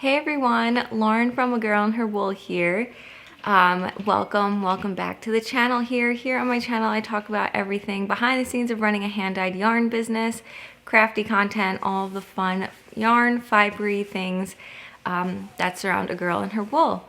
Hey everyone, Lauren from A Girl and Her Wool here. Welcome back to the channel here. Here on my channel I talk about everything behind the scenes of running a hand-dyed yarn business, crafty content, all of the fun yarn, fibery things that surround a girl and her wool.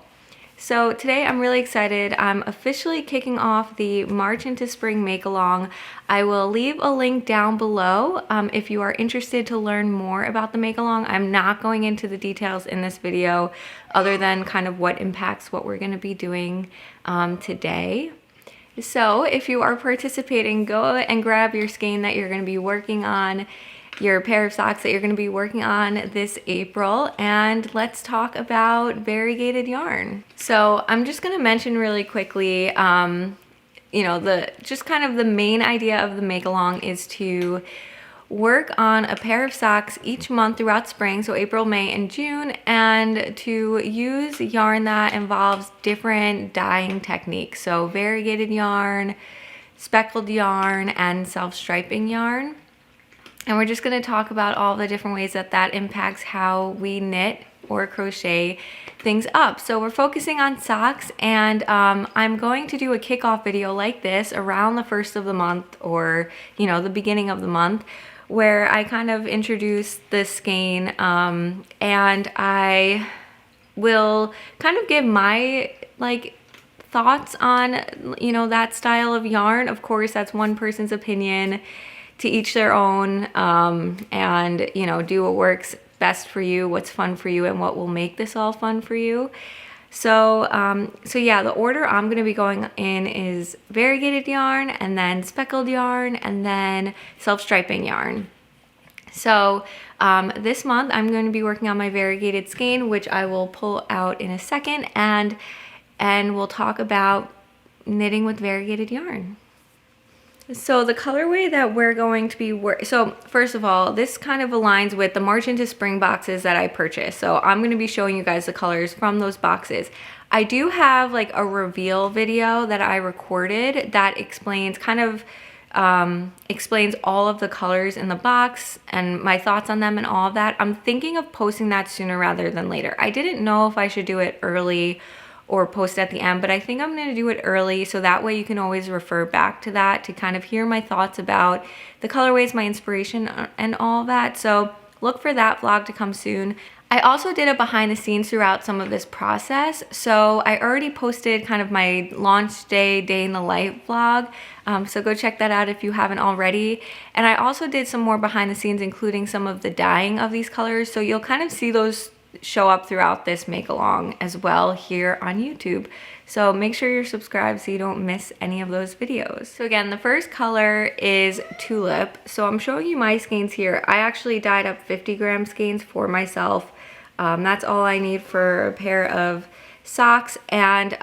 So today I'm really excited. I'm officially kicking off the March into Spring make-along. I will leave a link down below if you are interested to learn more about the make-along. I'm not going into the details in this video other than kind of what impacts what we're going to be doing today. So if you are participating, go and grab your skein that you're going to be working on, your pair of socks that you're going to be working on this April, and let's talk about variegated yarn. So I'm just going to mention really quickly, you know, just kind of the main idea of the make along is to work on a pair of socks each month throughout spring, so April, May, and June, and to use yarn that involves different dyeing techniques. So variegated yarn, speckled yarn, and self-striping yarn. And we're just going to talk about all the different ways that that impacts how we knit or crochet things up. So we're focusing on socks, and I'm going to do a kickoff video like this around the first of the month, or you know, the beginning of the month, where I kind of introduce the skein, and I will kind of give my thoughts on, you know, that style of yarn. Of course, that's one person's opinion, to each their own, and you know, do what works best for you, what's fun for you, and what will make this all fun for you. So yeah, the order I'm going to be going in is variegated yarn, and then speckled yarn, and then self-striping yarn. So this month I'm going to be working on my variegated skein, which I will pull out in a second, and we'll talk about knitting with variegated yarn. So the colorway that we're going to be so first of all, this kind of aligns with the March into Spring boxes that I purchased. So I'm going to be showing you guys the colors from those boxes. I do have like a reveal video that I recorded that explains explains all of the colors in the box and my thoughts on them and all of that. I'm thinking of posting that sooner rather than later. I didn't know if I should do it early or post at the end, but I think I'm going to do it early, so that way you can always refer back to that to kind of hear my thoughts about the colorways, my inspiration, and all that. So look for that vlog to come soon. I also did a behind the scenes throughout some of this process, so I already posted kind of my launch day in the life vlog, so go check that out if you haven't already. And I also did some more behind the scenes, including some of the dyeing of these colors, so you'll kind of see those show up throughout this make along as well here on YouTube. So make sure you're subscribed so you don't miss any of those videos. So again, the first color is Tulip. So I'm showing you my skeins here. I actually dyed up 50-gram skeins for myself. That's all I need for a pair of socks, and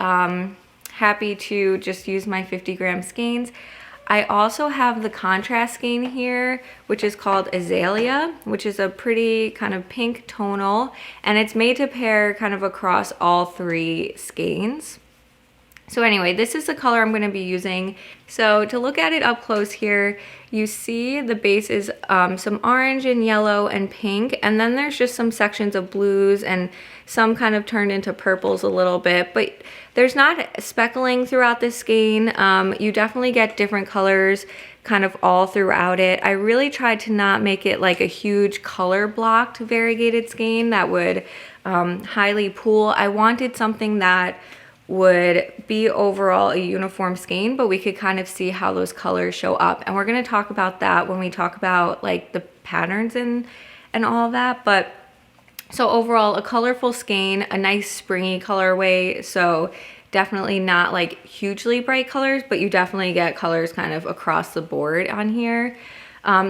happy to just use my 50-gram skeins. I also have the contrast skein here, which is called Azalea, which is a pretty kind of pink tonal, and it's made to pair kind of across all three skeins. So anyway, this is the color I'm going to be using. So to look at it up close here, you see the base is some orange and yellow and pink, and then there's just some sections of blues and some kind of turned into purples a little bit, but there's not speckling throughout this skein. You definitely get different colors kind of all throughout it. I really tried to not make it like a huge color blocked variegated skein that would highly pool. I wanted something that would be overall a uniform skein, but we could kind of see how those colors show up. And we're going to talk about that when we talk about like the patterns and all of that. But so overall, a colorful skein, a nice springy colorway. So definitely not like hugely bright colors, but you definitely get colors kind of across the board on here.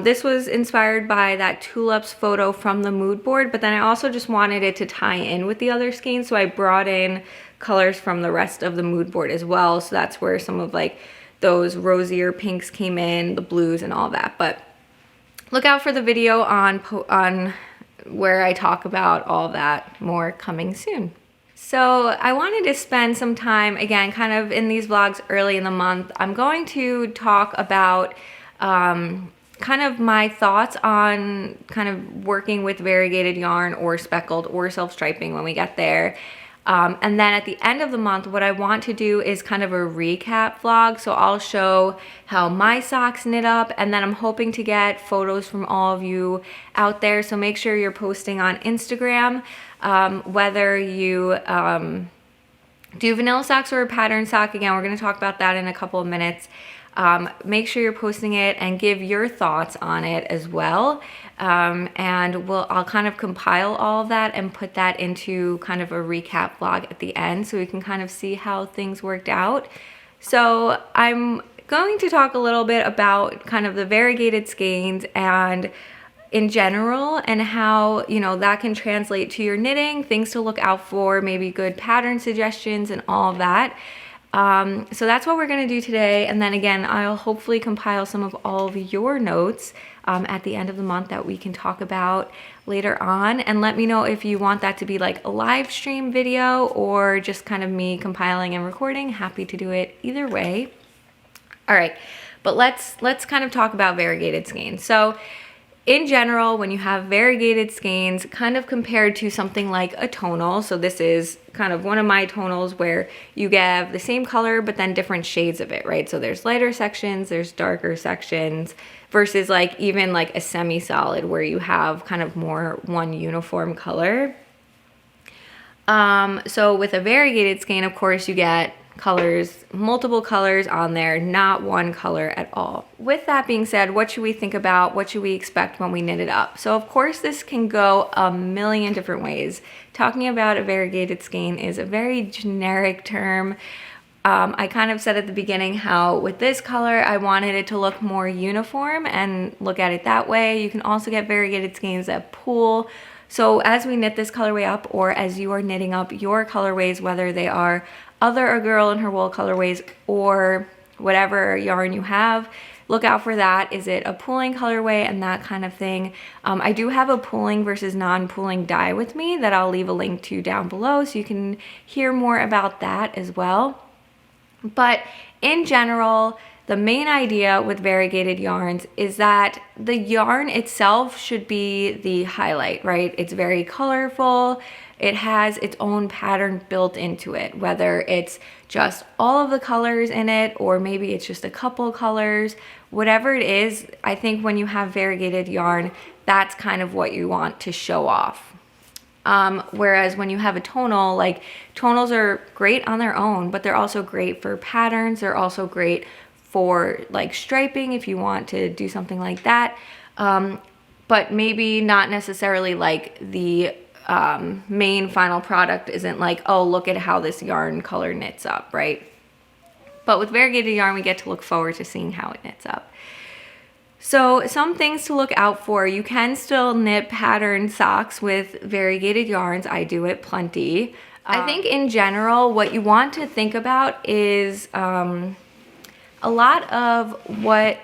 This was inspired by that Tulips photo from the mood board, but then I also just wanted it to tie in with the other skeins, so I brought in colors from the rest of the mood board as well. So that's where some of like those rosier pinks came in, the blues and all that. But look out for the video on where I talk about all that more coming soon. So I wanted to spend some time, again, kind of in these vlogs early in the month. I'm going to talk about kind of my thoughts on kind of working with variegated yarn or speckled or self-striping when we get there. And then at the end of the month, what I want to do is kind of a recap vlog. So I'll show how my socks knit up, and then I'm hoping to get photos from all of you out there. So make sure you're posting on Instagram, whether you do vanilla socks or a pattern sock. Again, we're going to talk about that in a couple of minutes. Make sure you're posting it and give your thoughts on it as well. And I'll kind of compile all of that and put that into kind of a recap vlog at the end so we can kind of see how things worked out. So I'm going to talk a little bit about kind of the variegated skeins and in general, and how, you know, that can translate to your knitting, things to look out for, maybe good pattern suggestions and all of that. So that's what we're going to do today. And then again, I'll hopefully compile some of all of your notes at the end of the month that we can talk about later on. And let me know if you want that to be like a live stream video or just kind of me compiling and recording. Happy to do it either way. All right, but let's kind of talk about variegated skeins. So in general, when you have variegated skeins, kind of compared to something like a tonal, so this is kind of one of my tonals where you get the same color but then different shades of it, right? So there's lighter sections, there's darker sections, versus like even like a semi-solid where you have kind of more one uniform color. So with a variegated skein, of course, you get colors, multiple colors on there, not one color at all. With that being said, what should we think about? What should we expect when we knit it up? So of course this can go a million different ways. Talking about a variegated skein is a very generic term. I kind of said at the beginning how with this color I wanted it to look more uniform and look at it that way. You can also get variegated skeins that pool. So as we knit this colorway up, or as you are knitting up your colorways, whether they are other A Girl and Her Wool colorways or whatever yarn you have, look out for that. Is it a pooling colorway and that kind of thing? I do have a pooling versus non-pooling die with me that I'll leave a link to down below so you can hear more about that as well. But in general, the main idea with variegated yarns is that the yarn itself should be the highlight, right? It's very colorful. It has its own pattern built into it, whether it's just all of the colors in it or maybe it's just a couple colors. Whatever it is, I think when you have variegated yarn, that's kind of what you want to show off. Whereas when you have a tonal, like tonals are great on their own, but they're also great for patterns. They're also great for like striping if you want to do something like that. But maybe not necessarily like the main final product isn't like, oh, look at how this yarn color knits up, right? But with variegated yarn, we get to look forward to seeing how it knits up. So some things to look out for. You can still knit pattern socks with variegated yarns. I do it plenty. I think in general, what you want to think about is a lot of what,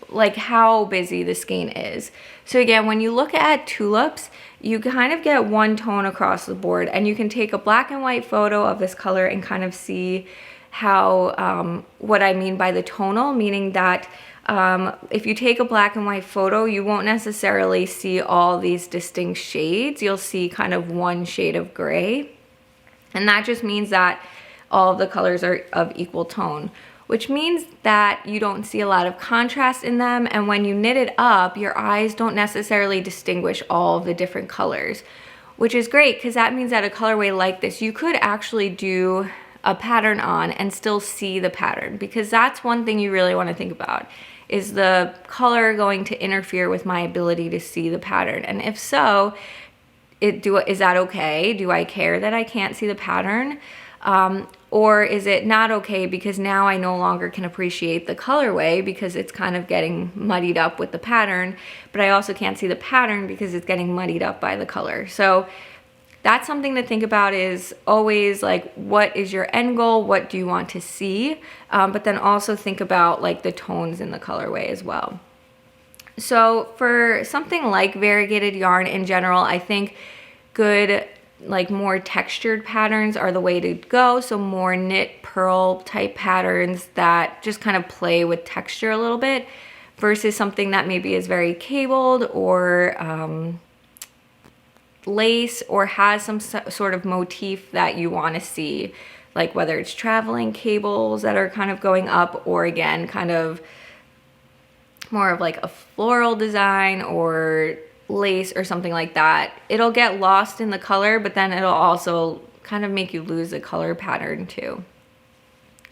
like how busy the skein is. So again, when you look at tulips, you kind of get one tone across the board, and you can take a black and white photo of this color and kind of see how, what I mean by the tonal, meaning that if you take a black and white photo, you won't necessarily see all these distinct shades. You'll see kind of one shade of gray. And that just means that all of the colors are of equal tone, which means that you don't see a lot of contrast in them. And when you knit it up, your eyes don't necessarily distinguish all of the different colors, which is great because that means that a colorway like this, you could actually do a pattern on and still see the pattern, because that's one thing you really want to think about. Is the color going to interfere with my ability to see the pattern? And if so, is that okay? Do I care that I can't see the pattern? Or is it not okay because now I no longer can appreciate the colorway because it's kind of getting muddied up with the pattern, but I also can't see the pattern because it's getting muddied up by the color. So that's something to think about, is always like, what is your end goal? What do you want to see? But then also think about like the tones in the colorway as well. So for something like variegated yarn in general, I think good, like more textured patterns are the way to go. So more knit purl type patterns that just kind of play with texture a little bit, versus something that maybe is very cabled or lace or has some sort of motif that you want to see, like whether it's traveling cables that are kind of going up, or again kind of more of like a floral design or lace or something like that. It'll get lost in the color, but then it'll also kind of make you lose the color pattern too.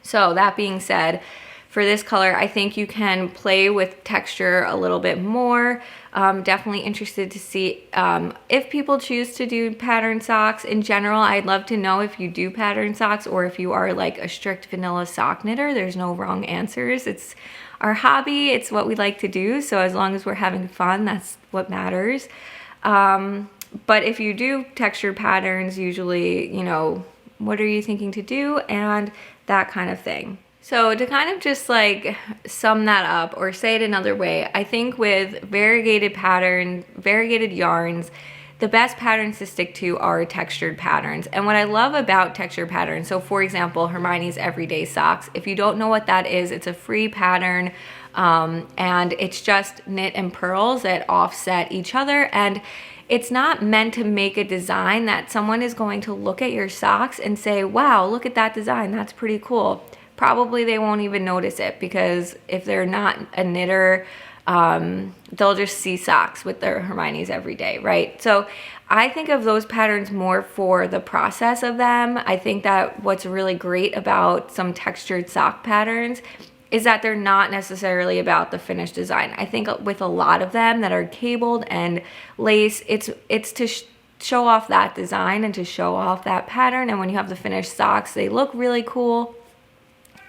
So that being said, for this color, I think you can play with texture a little bit more. Definitely interested to see if people choose to do pattern socks. In general, I'd love to know if you do pattern socks or if you are like a strict vanilla sock knitter. There's no wrong answers. It's our hobby. It's what we like to do. So as long as we're having fun, that's what matters. But if you do textured patterns, usually, you know, what are you thinking to do and that kind of thing. So to kind of just like sum that up or say it another way, I think with variegated yarns, the best patterns to stick to are textured patterns. And what I love about textured patterns, so for example, Hermione's Everyday Socks, if you don't know what that is, it's a free pattern and it's just knit and purls that offset each other. And it's not meant to make a design that someone is going to look at your socks and say, wow, look at that design, that's pretty cool. Probably they won't even notice it, because if they're not a knitter, they'll just see socks with their Hermione's Everyday, right? So I think of those patterns more for the process of them. I think that what's really great about some textured sock patterns is that they're not necessarily about the finished design. I think with a lot of them that are cabled and lace, it's to show off that design and to show off that pattern. And when you have the finished socks, they look really cool.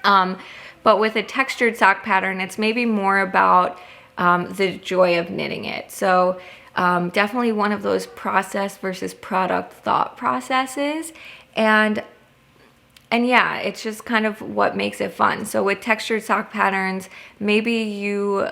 But with a textured sock pattern, it's maybe more about the joy of knitting it. So definitely one of those process versus product thought processes. And yeah, it's just kind of what makes it fun. So with textured sock patterns, maybe you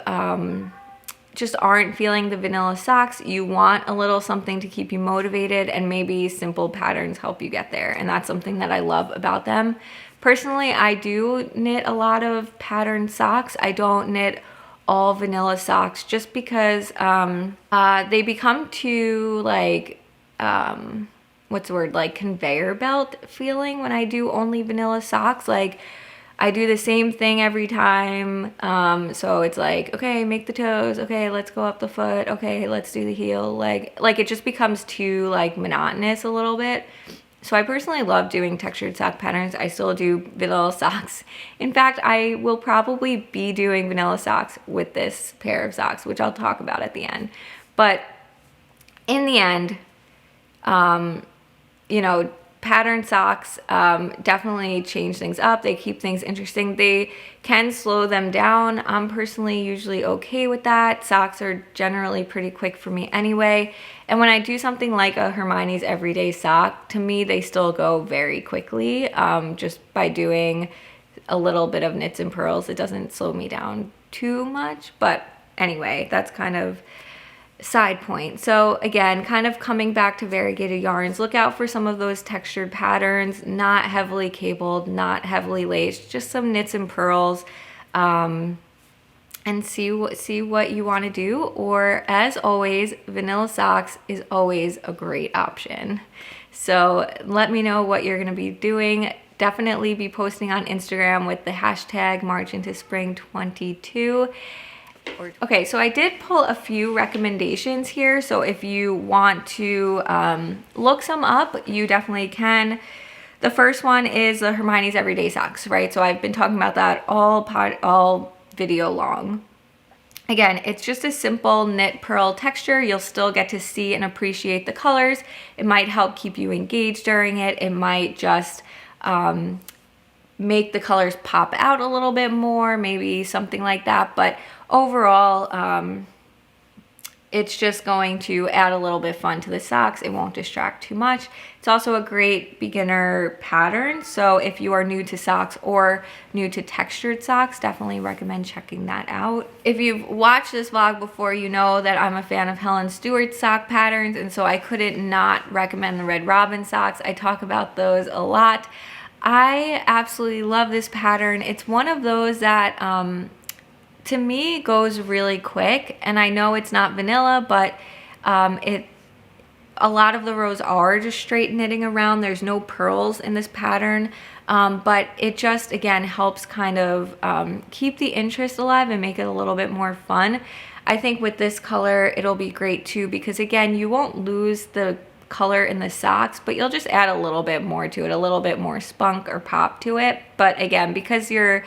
just aren't feeling the vanilla socks. You want a little something to keep you motivated, and maybe simple patterns help you get there. And that's something that I love about them. Personally, I do knit a lot of patterned socks. I don't knit all vanilla socks just because they become too like, what's the word, like conveyor belt feeling when I do only vanilla socks. Like I do the same thing every time. So it's like, okay, make the toes. Okay, let's go up the foot. Okay, let's do the heel. Like it just becomes too like monotonous a little bit. So I personally love doing textured sock patterns. I still do vanilla socks. In fact, I will probably be doing vanilla socks with this pair of socks, which I'll talk about at the end. But in the end, you know, patterned socks definitely change things up. They keep things interesting. They can slow them down. I'm personally usually okay with that. Socks are generally pretty quick for me anyway. And when I do something like a Hermione's Everyday Sock, to me they still go very quickly just by doing a little bit of knits and purls. It doesn't slow me down too much. But anyway, that's kind of side point. So again, kind of coming back to variegated yarns, look out for some of those textured patterns, not heavily cabled, not heavily laced, just some knits and purls, and see what you want to do. Or as always, vanilla socks is always a great option. So let me know what you're going to be doing. Definitely be posting on Instagram with the hashtag March into Spring 22. Okay, so I did pull a few recommendations here. So if you want to look some up, you definitely can. The first one is the Hermione's Everyday Socks, right? So I've been talking about that all video long. Again, it's just a simple knit purl texture. You'll still get to see and appreciate the colors. It might help keep you engaged during it. It might just make the colors pop out a little bit more, maybe something like that. But overall, it's just going to add a little bit of fun to the socks. It won't distract too much. It's also a great beginner pattern. So if you are new to socks or new to textured socks, definitely recommend checking that out. If you've watched this vlog before, you know that I'm a fan of Helen Stewart's sock patterns, and so I couldn't not recommend the Red Robin socks. I talk about those a lot. I absolutely love this pattern. It's one of those that to me goes really quick. And I know it's not vanilla, but a lot of the rows are just straight knitting around. There's no purls in this pattern, but it just, again, helps kind of keep the interest alive and make it a little bit more fun. I think with this color, it'll be great too, because again, you won't lose the color in the socks, but you'll just add a little bit more to it, a little bit more spunk or pop to it. But again, because you're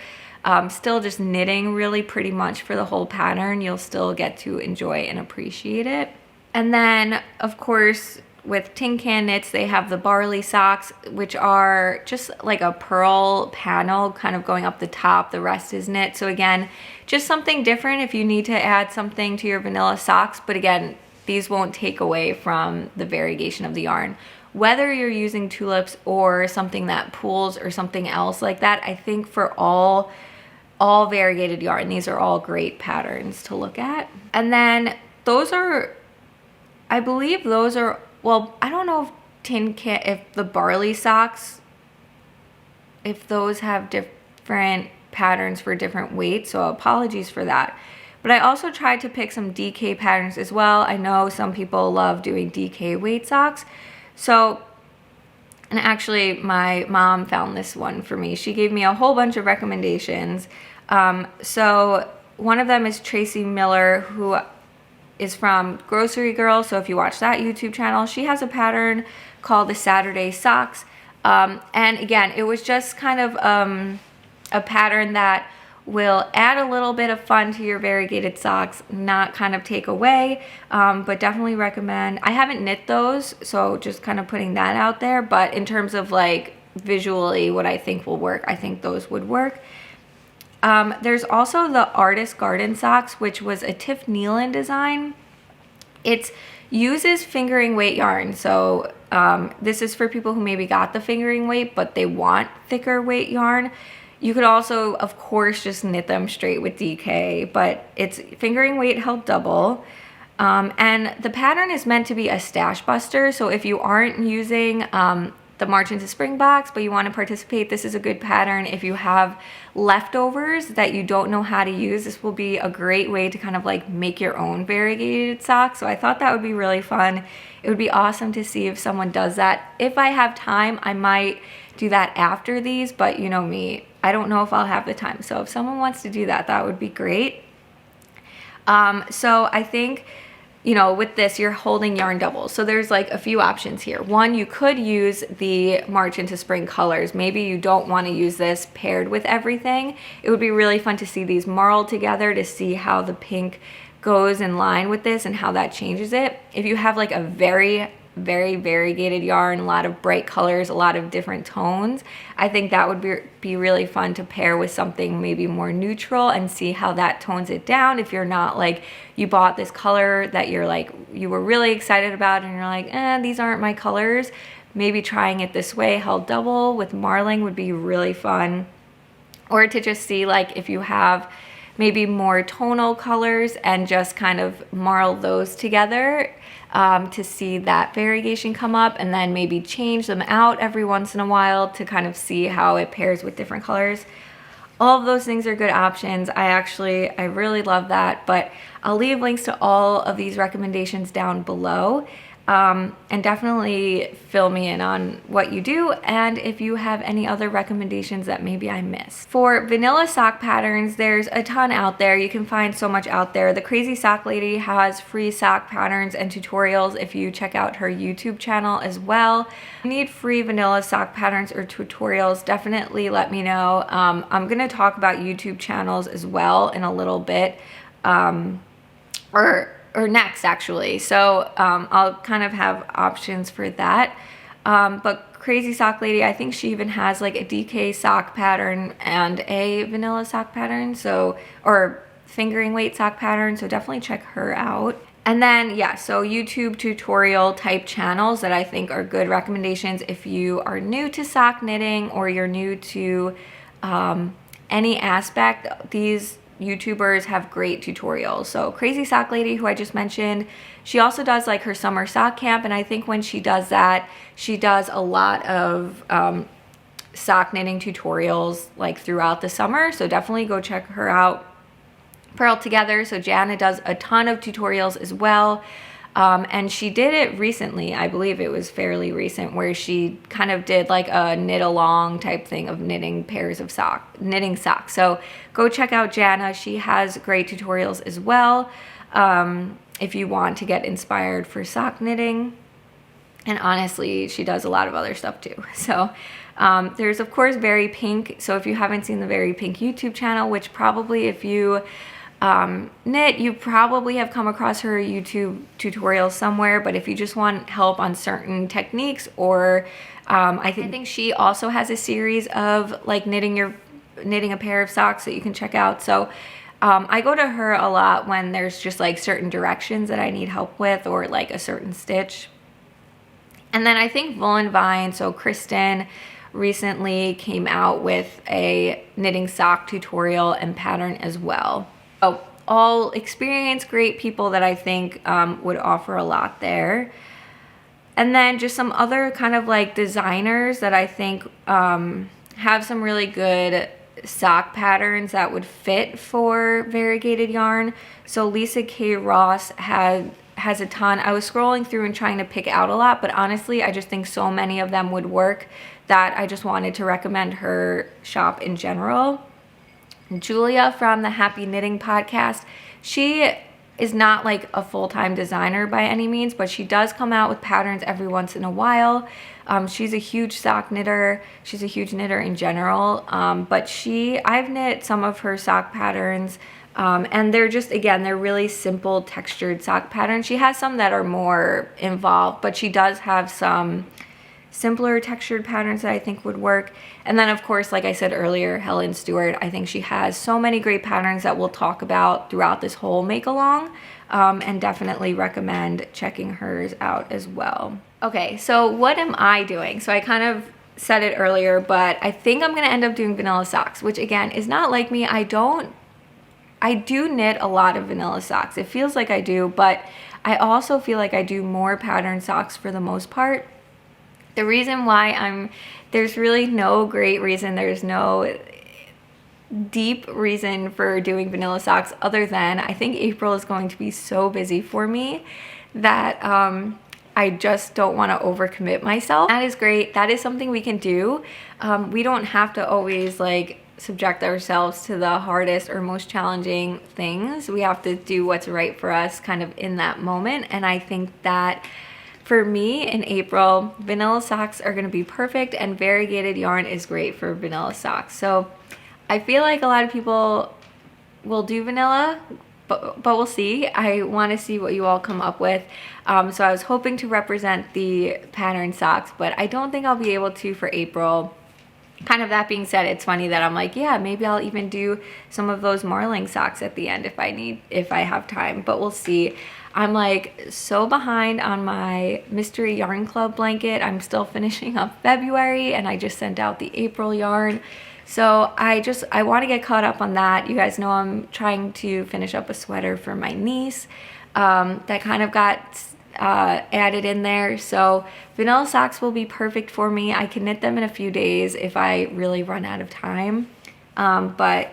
still just knitting really pretty much for the whole pattern, you'll still get to enjoy and appreciate it. And then, of course, with Tin Can Knits, they have the Barley Socks, which are just like a purl panel kind of going up the top. The rest is knit. So again, just something different if you need to add something to your vanilla socks. But again, these won't take away from the variegation of the yarn. Whether you're using tulips or something that pools or something else like that, I think for all variegated yarn, these are all great patterns to look at. And then those are, I believe those are, well, I don't know if the Barley Socks, if those have different patterns for different weights, so apologies for that. But I also tried to pick some DK patterns as well. I know some people love doing DK weight socks. So, and actually my mom found this one for me. She gave me a whole bunch of recommendations. So one of them is Tracy Miller, who is from Grocery Girl. So if you watch that YouTube channel, she has a pattern called the Saturday Socks. And again, it was just kind of a pattern that will add a little bit of fun to your variegated socks, not kind of take away, but definitely recommend. I haven't knit those, so just kind of putting that out there. But in terms of like visually what I think will work, I think those would work. There's also the Artist Garden Socks, which was a Tiff Nealon design. It uses fingering weight yarn. So this is for people who maybe got the fingering weight, but they want thicker weight yarn. You could also, of course, just knit them straight with DK, but it's fingering weight held double. And the pattern is meant to be a stash buster. So if you aren't using the March into Spring box, but you want to participate, this is a good pattern. If you have leftovers that you don't know how to use, this will be a great way to kind of like make your own variegated socks. So I thought that would be really fun. It would be awesome to see if someone does that. If I have time, I might do that after these, but you know me, I don't know if I'll have the time. So if someone wants to do that, that would be great. So I think, you know, with this, you're holding yarn double. So there's like a few options here. One, you could use the March into Spring colors. Maybe you don't want to use this paired with everything. It would be really fun to see these marled together to see how the pink goes in line with this and how that changes it. If you have like a very variegated yarn, a lot of bright colors, a lot of different tones, I think that would be really fun to pair with something maybe more neutral and see how that tones it down. If you're not like, you bought this color that you're like, you were really excited about and you're like, these aren't my colors, maybe trying it this way, held double with marling would be really fun. Or to just see like if you have maybe more tonal colors and just kind of marl those together to see that variegation come up, and then maybe change them out every once in a while to kind of see how it pairs with different colors. All of those things are good options. I really love that, but I'll leave links to all of these recommendations down below. And definitely fill me in on what you do and if you have any other recommendations that maybe I missed. For vanilla sock patterns, there's a ton out there. You can find so much out there. The Crazy Sock Lady has free sock patterns and tutorials if you check out her YouTube channel as well. If you need free vanilla sock patterns or tutorials, definitely let me know. I'm going to talk about YouTube channels as well in a little bit. Or next actually, so I'll kind of have options for that. But Crazy Sock Lady, I think she even has like a DK sock pattern and a vanilla sock pattern, so, or fingering weight sock pattern, so definitely check her out. And then yeah, so YouTube tutorial type channels that I think are good recommendations if you are new to sock knitting or you're new to any aspect. These YouTubers have great tutorials. So Crazy Sock Lady, who I just mentioned, she also does like her summer sock camp, and I think when she does that, she does a lot of sock knitting tutorials like throughout the summer, so definitely go check her out. purl together. So Jana does a ton of tutorials as well. And she did it recently, I believe it was fairly recent, where she kind of did like a knit along type thing of knitting pairs of knitting socks. So go check out Jana. She has great tutorials as well, if you want to get inspired for sock knitting. And honestly, she does a lot of other stuff too. So there's of course Very Pink. So if you haven't seen the Very Pink YouTube channel, which probably if you knit, you probably have come across her YouTube tutorials somewhere, but if you just want help on certain techniques, or I think she also has a series of like knitting a pair of socks that you can check out. So I go to her a lot when there's just like certain directions that I need help with, or like a certain stitch. And then I think Woolen Vine, so Kristen recently came out with a knitting sock tutorial and pattern as well. Oh, all experienced, great people that I think would offer a lot there. And then just some other kind of like designers that I think have some really good sock patterns that would fit for variegated yarn. So Lisa K. Ross has a ton. I was scrolling through and trying to pick out a lot, but honestly, I just think so many of them would work that I just wanted to recommend her shop in general. Julia from the Happy Knitting podcast, she is not like a full-time designer by any means, but she does come out with patterns every once in a while. She's a huge sock knitter. She's a huge knitter in general, but I've knit some of her sock patterns, and they're just, again, they're really simple textured sock patterns. She has some that are more involved, but she does have some simpler textured patterns that I think would work. And then of course, like I said earlier, Helen Stewart, I think she has so many great patterns that we'll talk about throughout this whole make along, and definitely recommend checking hers out as well. Okay, so what am I doing? So I kind of said it earlier, but I think I'm gonna end up doing vanilla socks, which again is not like me. I do knit a lot of vanilla socks. It feels like I do, but I also feel like I do more pattern socks for the most part. The reason why there's really no great reason, there's no deep reason for doing vanilla socks other than I think April is going to be so busy for me that I just don't want to overcommit myself. That is great. That is something we can do. We don't have to always like subject ourselves to the hardest or most challenging things. We have to do what's right for us kind of in that moment. And I think that for me in April, vanilla socks are gonna be perfect, and variegated yarn is great for vanilla socks. So I feel like a lot of people will do vanilla, but we'll see. I wanna see what you all come up with. So I was hoping to represent the pattern socks, but I don't think I'll be able to for April. Kind of that being said, it's funny that I'm like, yeah, maybe I'll even do some of those marling socks at the end if I have time, but we'll see. I'm like so behind on my Mystery Yarn Club blanket. I'm still finishing up February, and I just sent out the April yarn. So I want to get caught up on that. You guys know I'm trying to finish up a sweater for my niece that kind of got added in there. So vanilla socks will be perfect for me. I can knit them in a few days if I really run out of time. But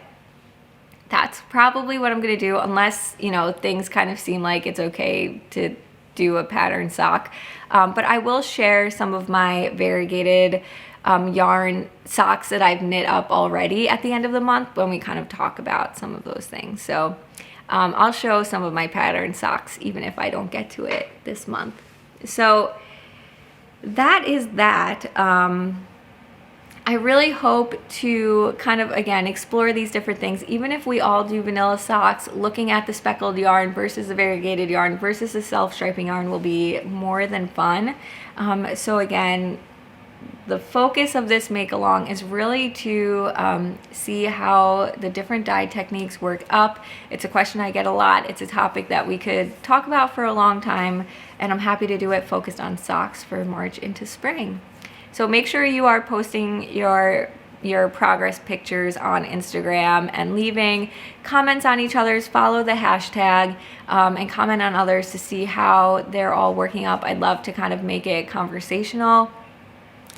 that's probably what I'm gonna do, unless, you know, things kind of seem like it's okay to do a pattern sock. But I will share some of my variegated yarn socks that I've knit up already at the end of the month when we kind of talk about some of those things. So I'll show some of my pattern socks even if I don't get to it this month. So that is that. I really hope to kind of, again, explore these different things. Even if we all do vanilla socks, looking at the speckled yarn versus the variegated yarn versus the self-striping yarn will be more than fun. So again, the focus of this make along is really to see how the different dye techniques work up. It's a question I get a lot. It's a topic that we could talk about for a long time, and I'm happy to do it focused on socks for March into spring. So make sure you are posting your progress pictures on Instagram and leaving comments on each other's, follow the hashtag, and comment on others to see how they're all working up. I'd love to kind of make it conversational.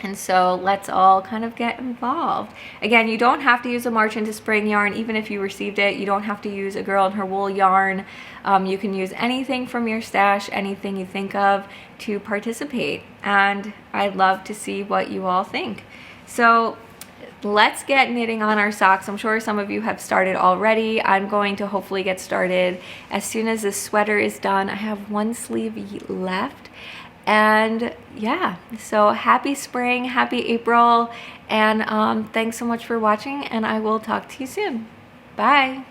And so let's all kind of get involved. Again, you don't have to use a March into Spring yarn, even if you received it. You don't have to use a Girl and Her Wool yarn. You can use anything from your stash, anything you think of to participate. And I'd love to see what you all think. So let's get knitting on our socks. I'm sure some of you have started already. I'm going to hopefully get started as soon as this sweater is done. I have one sleeve left. And yeah, so happy spring, happy April, and thanks so much for watching, and I will talk to you soon. Bye.